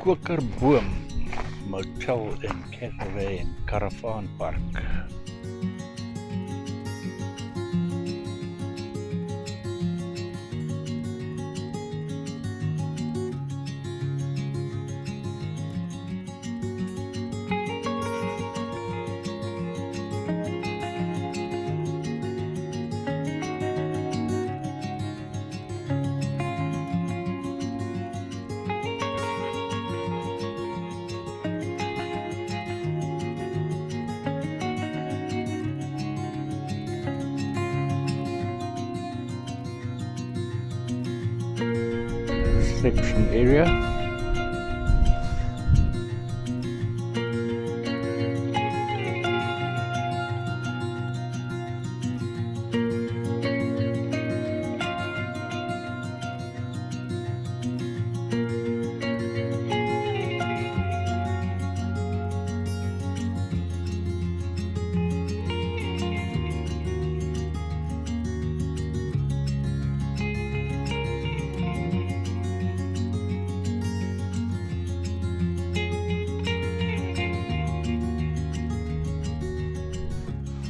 Kokerboom Motel en Caravan Park. Reception area.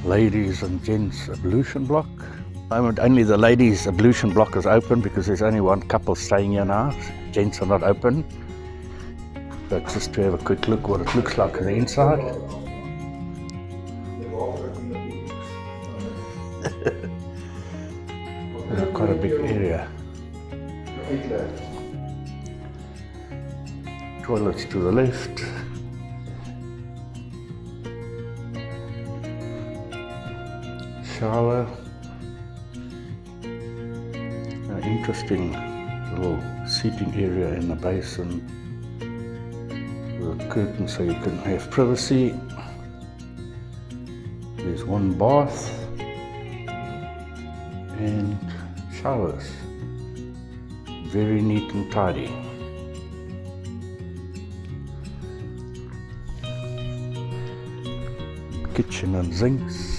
Ladies and gents ablution block. At the moment only the ladies ablution block is open because there's only one couple staying here now. Gents are not open. So just to have a quick look what it looks like on the inside. Quite a big area. Toilets to the left. Shower. An interesting little seating area in the basin with a curtain so you can have privacy. There's one bath and showers. Very neat and tidy. Kitchen and sinks.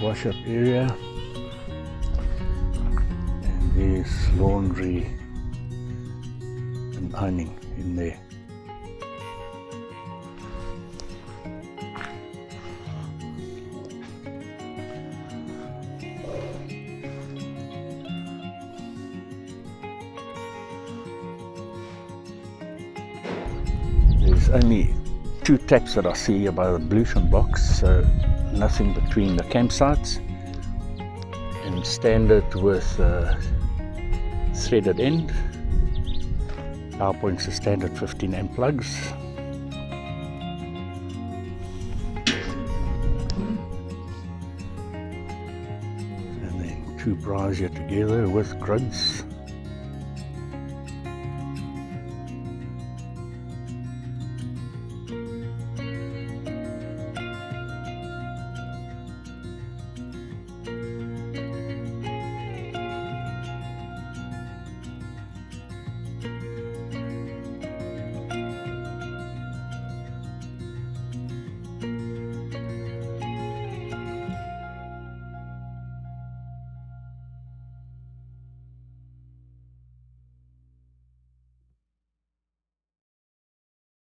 Wash up area, and there's laundry and ironing in there. There's only 2 taps that I see here by the ablution box, so nothing between the campsites, and standard with threaded end. Power points are standard 15 amp plugs. And then 2 bras here together with grids.